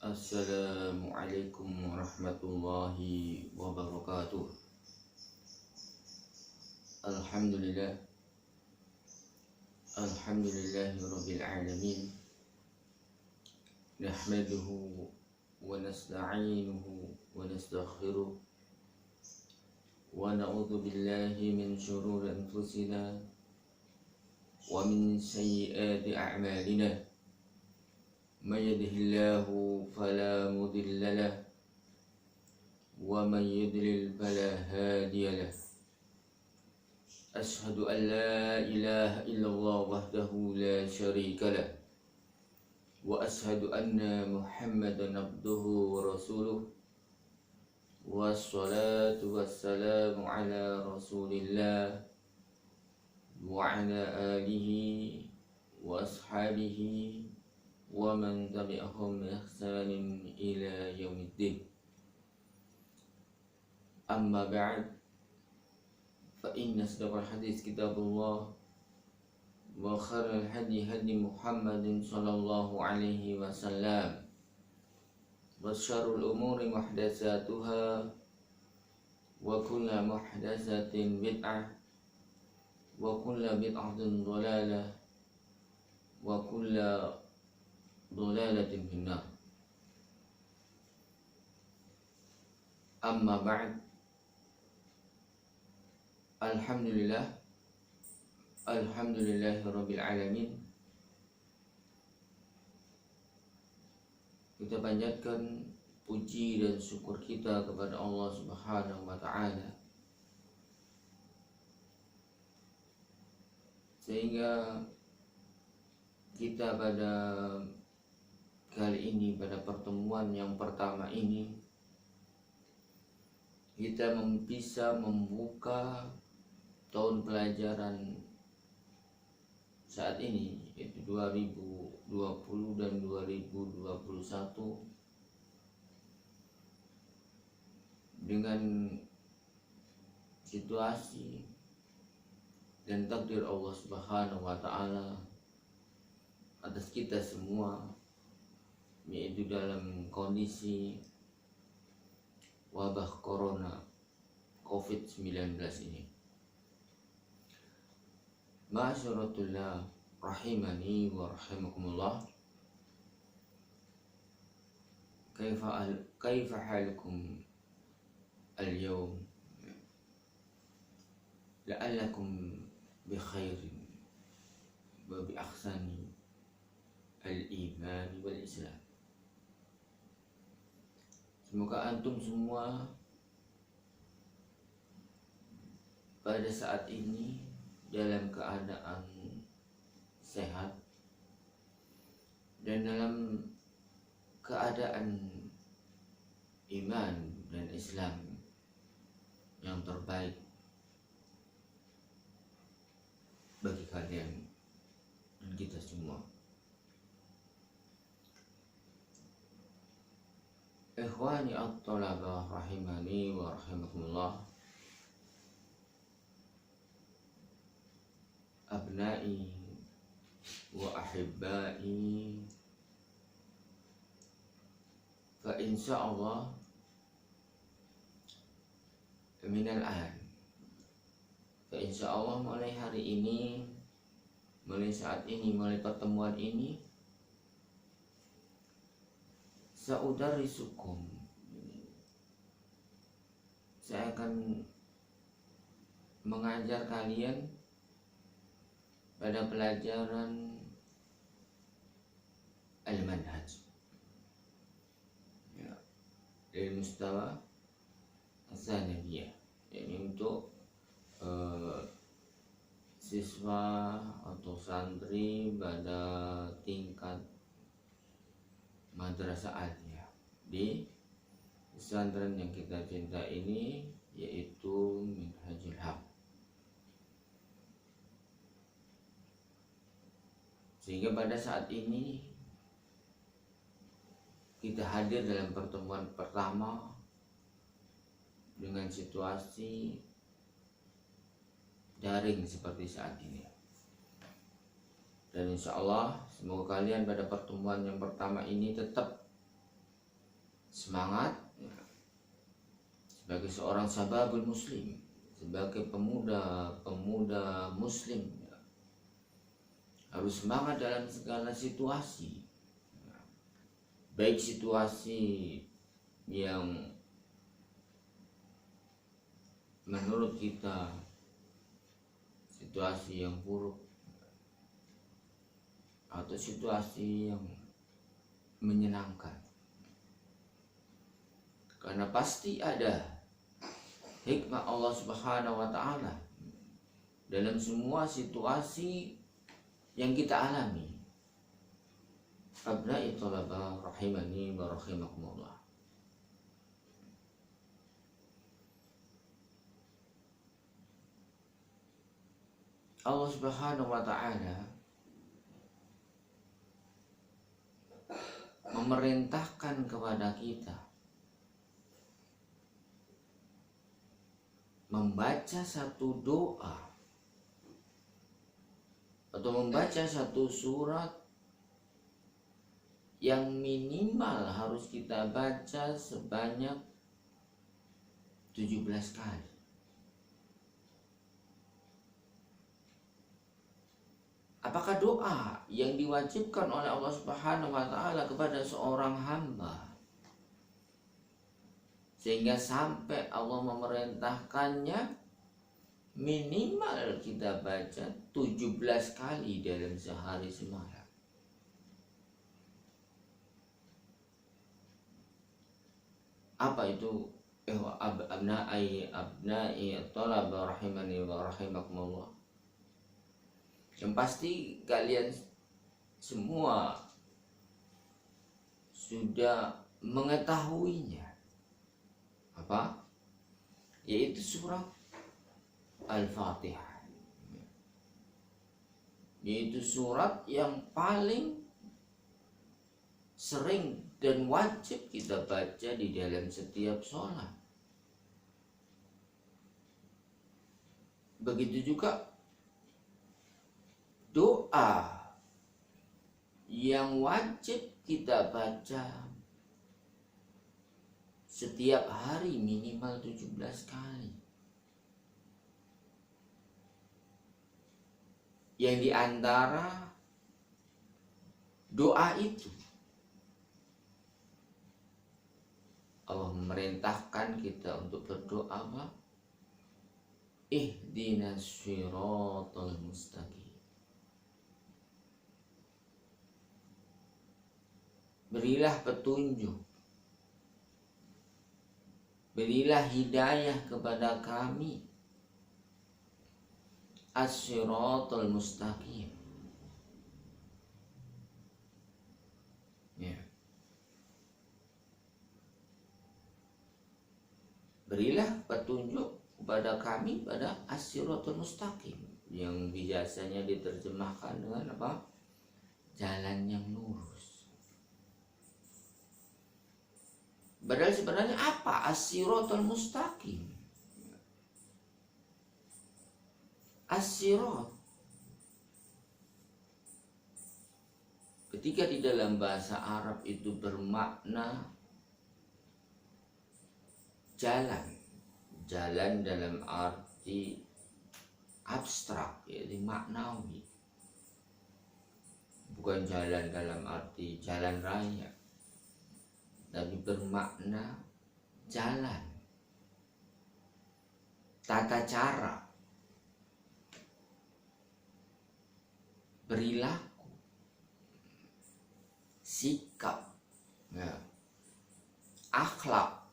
Assalamualaikum warahmatullahi wabarakatuh. Alhamdulillah, Alhamdulillahirabbil alamin. Nahmaduhu wa nasta'inuhu wa nastaghfiruh wa na'udzu billahi min shururi anfusina wa min sayyiati a'malina. Man yahdihillahu fala mudilla lahu wa man yudlil fala hadiya lahu. Ashhadu an la ilaha illallah wahdahu la syarika lah wa ashhadu anna Muhammadan abduhu wa rasuluh. Wassalatu wassalamu ala rasulillah wa ala alihi wa ashabihi wa man tabi'ahum bi ihsanin ila yaumiddin. Amma ba'd, fa inna asdaqal hadits kitabullah wa khairal hadi hadi Muhammadin sallallahu alaihi wasallam wa syarrul umuri muhdatsatuha wa kullu muhdatsatin bid'ah wa kullu bid'atin dhalalah wa kullu dhalalatin finnar. Amma ba'd, Alhamdulillahirabbil alamin. Kita panjatkan puji dan syukur kita kepada Allah Subhanahu wa taala, sehingga kita pada kali ini, pada pertemuan yang pertama ini, kita bisa membuka tahun pelajaran saat ini, yaitu 2020 dan 2021, dengan situasi dan takdir Allah Subhanahu wa taala atas kita semua, yaitu dalam kondisi wabah corona COVID-19 ini. Ma'asyiratullah rahimani wa rahimakumullah. Kaifa halukum al-yawm? La'allakum bi khairin wa bi ahsani al-iman wal islam. Semoga antum semua pada saat ini dalam keadaan sehat dan dalam keadaan iman dan Islam yang terbaik bagi kalian dan kita semua. Ikhwani at-talabah rahimani wa rahimakumullah. Abnai wa ahibbai, fa insyaallah minal an, fa insyaallah mulai hari ini, mulai saat ini, mulai pertemuan ini, sa'udarrisukum, saya akan mengajar kalian pada pelajaran al-manhaj, ya, dari mustawa as-sanawiyah, yakni untuk siswa atau santri pada tingkat madrasah aliyah di pesantren yang kita cinta ini, yaitu Minhajul Haq. Sehingga pada saat ini kita hadir dalam pertemuan pertama dengan situasi daring seperti saat ini. Dan insya Allah semoga kalian pada pertemuan yang pertama ini tetap semangat sebagai seorang sababul muslim, sebagai pemuda muslim, harus semangat dalam segala situasi, baik situasi yang menurut kita situasi yang buruk atau situasi yang menyenangkan, karena pasti ada hikmah Allah Subhanahu wa Ta'ala dalam semua situasi yang kita alami. Abna'i thalaba rahimani wa rahimakumullah. Allah Subhanahu wa Ta'ala memerintahkan kepada kita membaca satu doa atau membaca satu surat yang minimal harus kita baca sebanyak 17 kali. Apakah doa yang diwajibkan oleh Allah Subhanahu wa Ta'ala kepada seorang hamba sehingga sampai Allah memerintahkannya minimal kita baca 17 kali dalam sehari semalam? Apa itu? Abna'i thalaba rahimani wa rahimakumullah. Yang pasti kalian semua sudah mengetahuinya. Apa? Yaitu surat Al-Fatihah. Yaitu surat yang paling sering dan wajib kita baca di dalam setiap sholat. Begitu juga doa yang wajib kita baca setiap hari minimal 17 kali. Yang diantara doa itu Allah memerintahkan kita untuk berdoa apa? Ihdinas siratal mustaqim. Berilah petunjuk, berilah hidayah kepada kami, as-siratal mustaqim. Ya. Berilah petunjuk kepada kami pada as-siratal mustaqim, yang biasanya diterjemahkan dengan apa? Jalan yang lurus. Padahal sebenarnya apa as-siratal mustaqim? As-sirat ketika di dalam bahasa Arab itu bermakna jalan. Jalan dalam arti abstrak, yaitu maknawi. Bukan jalan dalam arti jalan raya, tapi bermakna jalan, tata cara, perilaku, sikap, ya, akhlak,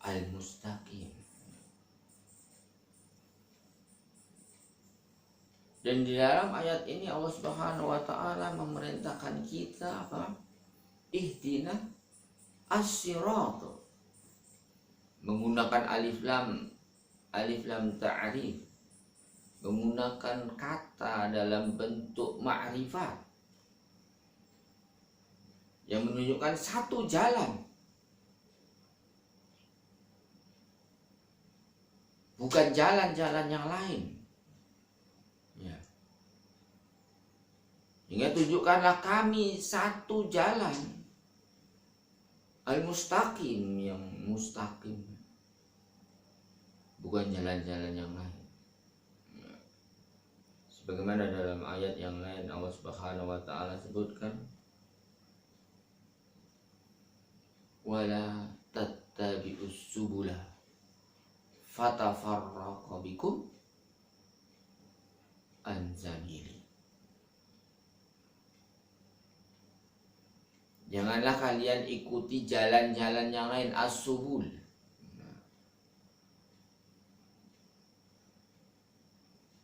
al-mustaqim. Dan di dalam ayat ini Allah Subhanahu wa Ta'ala memerintahkan kita apa? Ihdina as-sirat, menggunakan alif lam ta'rif, menggunakan kata dalam bentuk ma'rifat yang menunjukkan satu jalan, bukan jalan-jalan yang lain. Ya. Hingga tunjukkanlah kami satu jalan al-mustaqim, yang mustaqim, bukan jalan-jalan yang lain. Sebagaimana dalam ayat yang lain Allah Subhanahu wa taala sebutkan, wala tattabi'us subula fatafarraqa bikum an sabili. Janganlah kalian ikuti jalan-jalan yang lain, as-subul.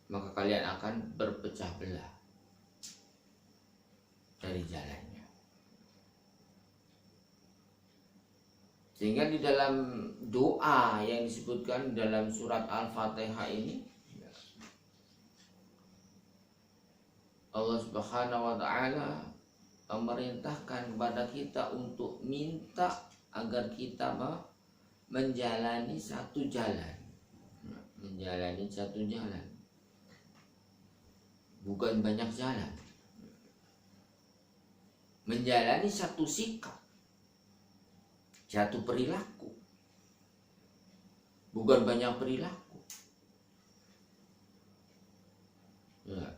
Maka kalian akan berpecah belah dari jalannya. Sehingga di dalam doa yang disebutkan dalam surat Al-Fatihah ini, Allah Subhanahu wa taala memerintahkan kepada kita untuk minta agar kita menjalani satu jalan. Menjalani satu jalan. Bukan banyak jalan. Menjalani satu sikap, satu perilaku, bukan banyak perilaku. Ya.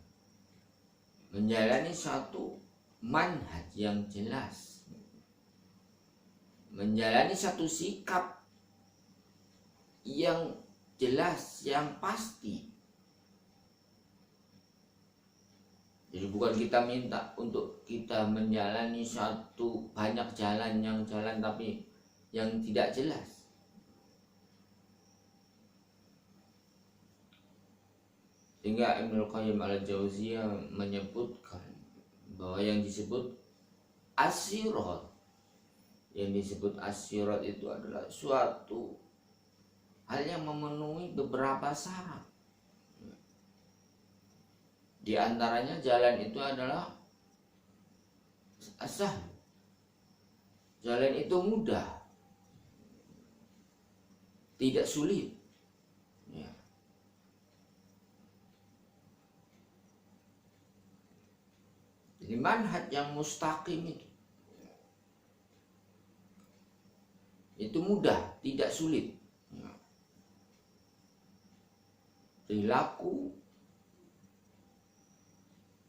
Menjalani satu manhaj yang jelas, menjalani satu sikap yang jelas, yang pasti. Jadi bukan kita minta untuk kita menjalani satu banyak jalan yang jalan tapi yang tidak jelas. Sehingga Ibnu Qayyim al-Jauziyah menyebutkan bahwa yang disebut as-sirat, yang disebut as-sirat itu adalah suatu hal yang memenuhi beberapa syarat. Di antaranya jalan itu adalah asah. Jalan itu mudah, tidak sulit. Ya. Jadi manhaj yang mustaqim itu mudah, tidak sulit. Ya. Perilaku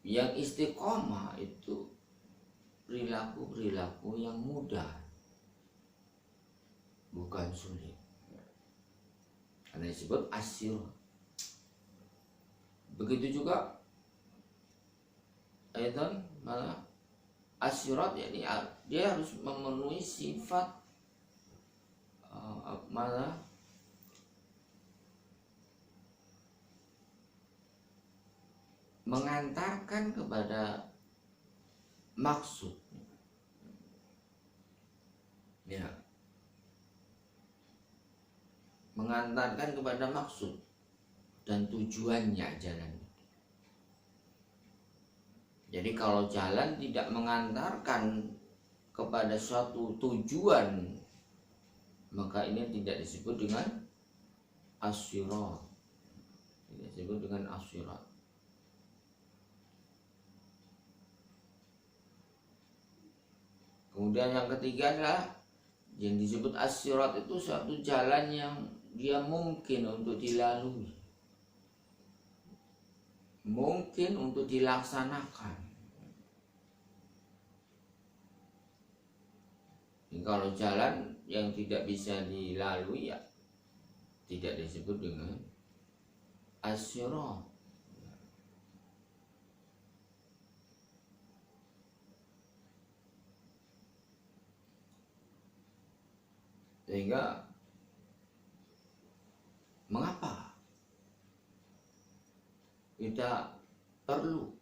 yang istiqomah itu perilaku yang mudah, bukan sulit. Karena disebut asyir. Begitu juga ayatan malah asyirat, yakni dia harus memenuhi sifat malah mengantarkan kepada maksud. Ya. Mengantarkan kepada maksud dan tujuannya jalan. Jadi kalau jalan tidak mengantarkan kepada suatu tujuan, maka ini tidak disebut dengan asyirat. Tidak disebut dengan asyirat. Kemudian yang ketiga adalah yang disebut as-sirat itu suatu jalan yang dia mungkin untuk dilalui, mungkin untuk dilaksanakan. Kalau jalan yang tidak bisa dilalui, ya tidak disebut dengan as-sirat. Sehingga mengapa kita perlu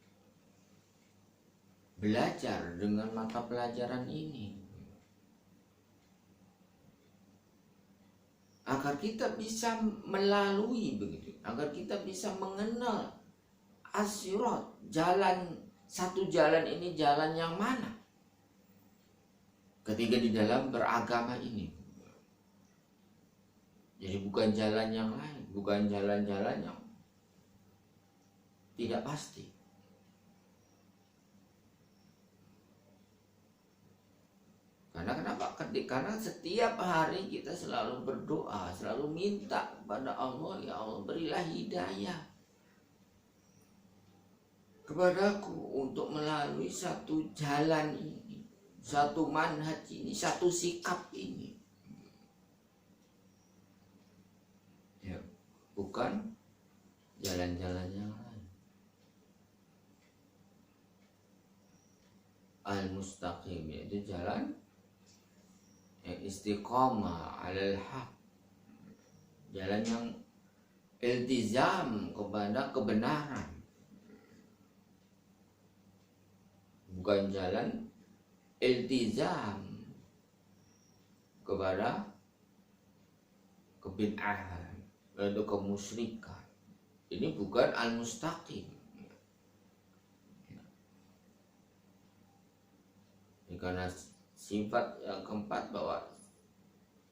belajar dengan mata pelajaran ini? Agar kita bisa melalui begitu, agar kita bisa mengenal as-sirat, jalan, satu jalan ini jalan yang mana ketika di dalam beragama ini. Jadi bukan jalan yang lain, bukan jalan-jalan yang tidak pasti. Karena kenapa? karena setiap hari kita selalu berdoa, selalu minta kepada Allah, ya Allah berilah hidayah kepadaku untuk melalui satu jalan ini, satu manhaj ini, satu sikap ini. Ya, bukan jalan-jalan yang lain. Al-mustaqim, yaitu jalan yang istiqomah alal haq, jalan yang iltizam kepada kebenaran, bukan jalan iltizam kepada kebid'ahan atau kemusyrikan. Ini bukan al-mustaqim. Karena sifat yang keempat bahwa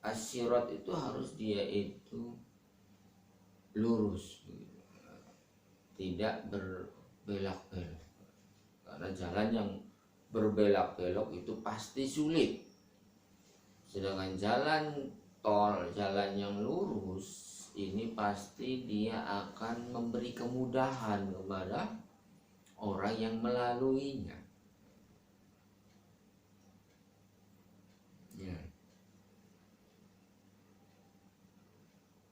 as-sirat itu harus dia itu lurus, tidak berbelok-belok. Karena jalan yang berbelok-belok itu pasti sulit. Sedangkan jalan tol, jalan yang lurus ini pasti dia akan memberi kemudahan kepada orang yang melaluinya. Ya.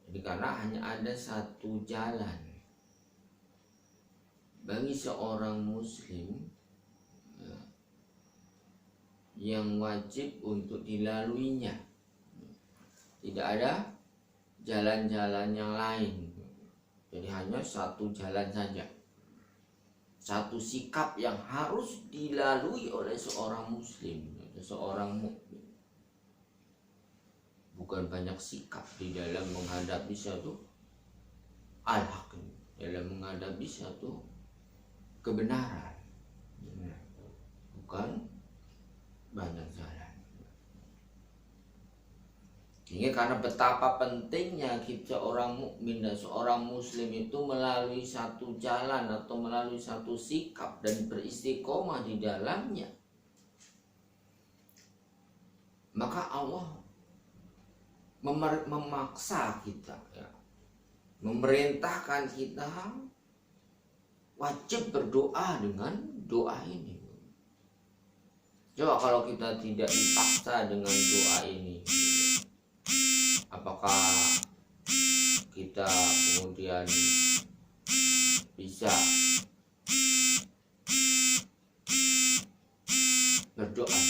Jadi karena hanya ada satu jalan bagi seorang muslim, ya, yang wajib untuk dilaluinya. Tidak ada jalan-jalan yang lain. Jadi hanya satu jalan saja, satu sikap yang harus dilalui oleh seorang muslim, seorang mukmin. Bukan banyak sikap di dalam menghadapi satu al-haq, dalam menghadapi satu kebenaran. Bukan banyak jalan. Ini karena betapa pentingnya kita orang mukmin dan seorang muslim itu melalui satu jalan atau melalui satu sikap dan beristiqomah di dalamnya. Maka Allah memaksa kita, ya, memerintahkan kita wajib berdoa dengan doa ini. Coba kalau kita tidak dipaksa dengan doa ini, apakah kita kemudian bisa berdoa